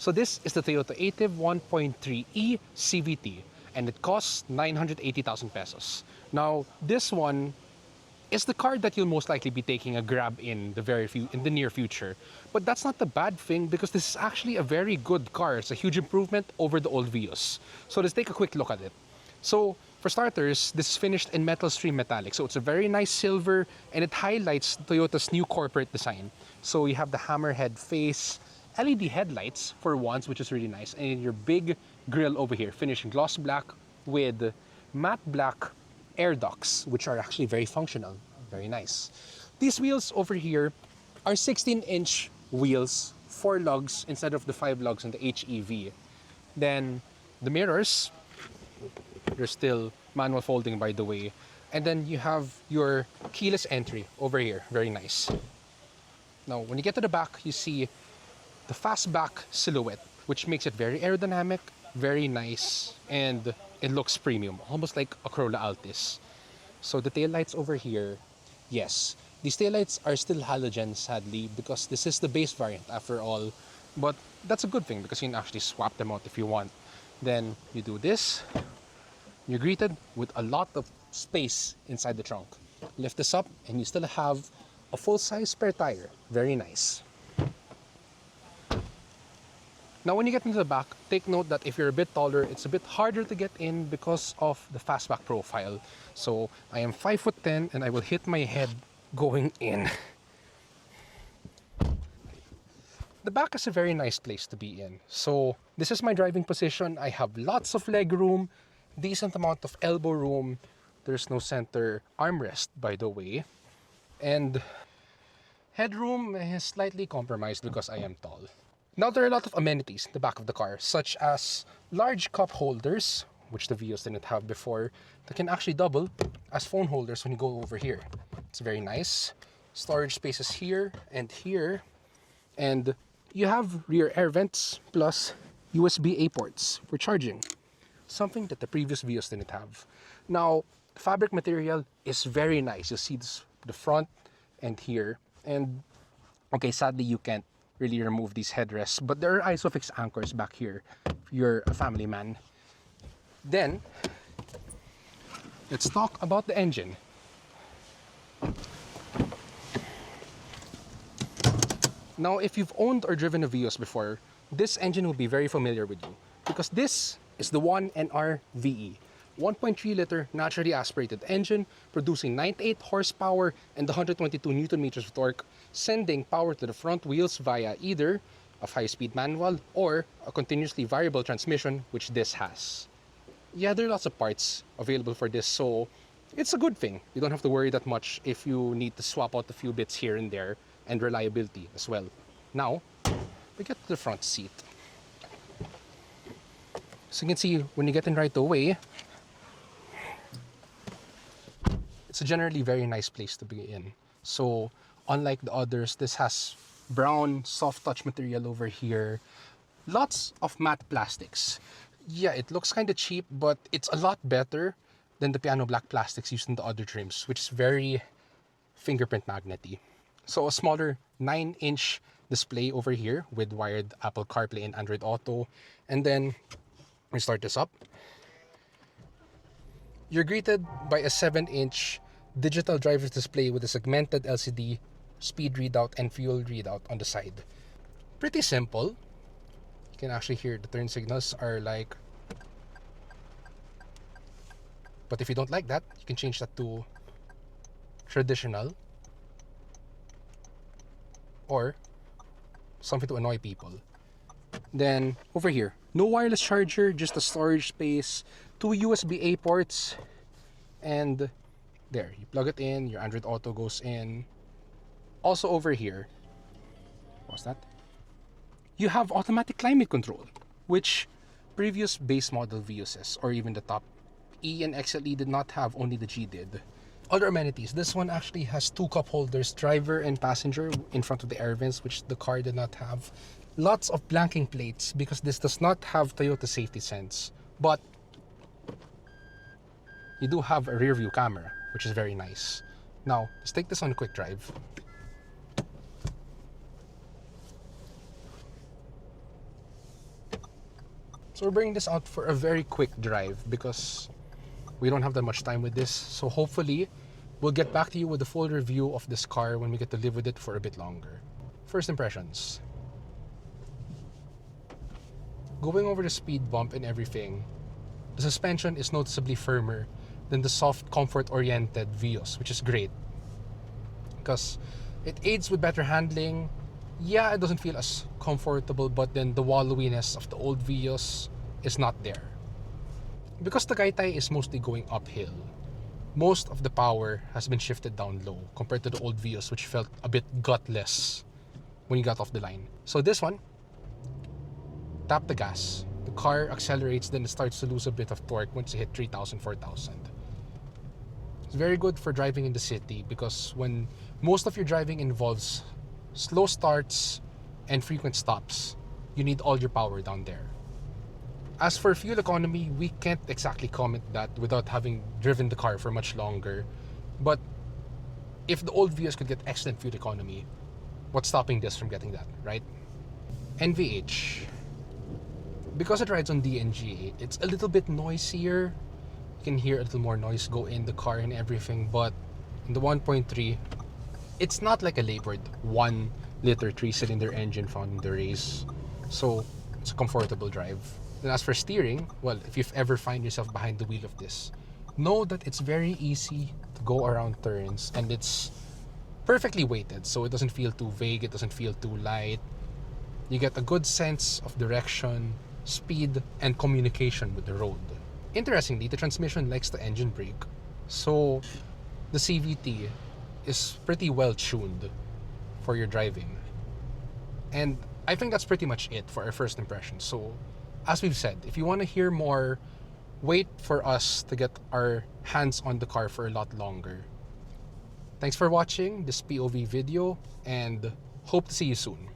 So this is the Toyota Ativ 1.3 E CVT, and it costs 980,000 pesos. Now, this one is the car that you'll most likely be taking a grab in the near future. But that's not the bad thing, because this is actually a very good car. It's a huge improvement over the old Vios. So let's take a quick look at it. So for starters, this is finished in metal stream metallic. So it's a very nice silver, and it highlights Toyota's new corporate design. So you have the hammerhead face, LED headlights for once, which is really nice, and your big grille over here, finished in gloss black with matte black air ducts, which are actually very functional, very nice. These wheels over here are 16-inch wheels, 4 lugs instead of the 5 lugs on the HEV. Then the mirrors, they're still manual folding, by the way. And then you have your keyless entry over here, very nice. Now, when you get to the back, you see the fastback silhouette, which makes it very aerodynamic, very nice, and it looks premium, almost like a Corolla Altis. So the taillights over here, yes, these taillights are still halogen, sadly, because this is the base variant after all. But that's a good thing, because you can actually swap them out if you want. Then you do this, you're greeted with a lot of space inside the trunk. Lift this up, and you still have a full-size spare tire. Very nice. Now, when you get into the back, take note that if you're a bit taller, it's a bit harder to get in because of the fastback profile. So I am 5'10", and I will hit my head going in. The back is a very nice place to be in. So this is my driving position. I have lots of leg room, decent amount of elbow room. There's no center armrest, by the way. And headroom is slightly compromised because I am tall. Now, there are a lot of amenities in the back of the car, such as large cup holders, which the Vios didn't have before, that can actually double as phone holders when you go over here. It's very nice. Storage spaces here and here. And you have rear air vents plus USB-A ports for charging, something that the previous Vios didn't have. Now, the fabric material is very nice. You see this, the front and here. And, okay, sadly, you can't really remove these headrests, but there are ISOFIX anchors back here if you're a family man. Then let's talk about the engine. Now, if you've owned or driven a Vios before, this engine will be very familiar with you, because this is the 1NR VE, 1.3 liter naturally aspirated engine producing 98 horsepower and 122 Newton meters of torque, sending power to the front wheels via either a 5-speed manual or a continuously variable transmission, which this has. Yeah, there are lots of parts available for this, so it's a good thing. You don't have to worry that much if you need to swap out a few bits here and there, and reliability as well. Now, we get to the front seat. So you can see when you get in right away, it's a generally very nice place to be in. So unlike the others, this has brown soft touch material over here. Lots of matte plastics. Yeah, it looks kind of cheap, but it's a lot better than the piano black plastics used in the other trims, which is very fingerprint magnety. So a smaller 9-inch display over here with wired Apple CarPlay and Android Auto. And then we start this up. You're greeted by a 7-inch digital driver's display with a segmented LCD speed readout and fuel readout on the side. Pretty simple. You can actually hear the turn signals are like... But if you don't like that, you can change that to traditional or something to annoy people. Then over here, no wireless charger, just a storage space, 2 USB-A ports, and there, you plug it in, your Android Auto goes in. Also over here, what's that? You have automatic climate control, which previous base model Vios or even the top E and XLE did not have, only the G did. Other amenities, this one actually has 2 cup holders, driver and passenger, in front of the air vents, which the car did not have. Lots of blanking plates because this does not have Toyota safety sense, but you do have a rear view camera, which is very nice. Now, let's take this on a quick drive. So we're bringing this out for a very quick drive because we don't have that much time with this. So hopefully we'll get back to you with a full review of this car when we get to live with it for a bit longer. First impressions. Going over the speed bump and everything, the suspension is noticeably firmer than the soft, comfort-oriented Vios, which is great because it aids with better handling. Yeah, it doesn't feel as comfortable, but then the wallowiness of the old Vios is not there. Because the Gaitai is mostly going uphill, most of the power has been shifted down low compared to the old Vios, which felt a bit gutless when you got off the line. So this one, tap the gas, the car accelerates, then it starts to lose a bit of torque once you hit 3,000, 4,000. It's very good for driving in the city because when most of your driving involves slow starts and frequent stops, you need all your power down there. As for fuel economy, we can't exactly comment that without having driven the car for much longer. But if the old Vios could get excellent fuel economy, what's stopping this from getting that, right? NVH. Because it rides on DNGA, it's a little bit noisier. You can hear a little more noise go in the car and everything, but in the 1.3, it's not like a labored 1-liter 3-cylinder engine found in the race. So it's a comfortable drive. And as for steering, well, if you've ever find yourself behind the wheel of this, know that it's very easy to go around turns and it's perfectly weighted, so it doesn't feel too vague, it doesn't feel too light. You get a good sense of direction, speed, and communication with the road. Interestingly, the transmission likes the engine brake, so the CVT is pretty well tuned for your driving. And I think that's pretty much it for our first impression. So as we've said, if you want to hear more, wait for us to get our hands on the car for a lot longer. Thanks for watching this POV video and hope to see you soon.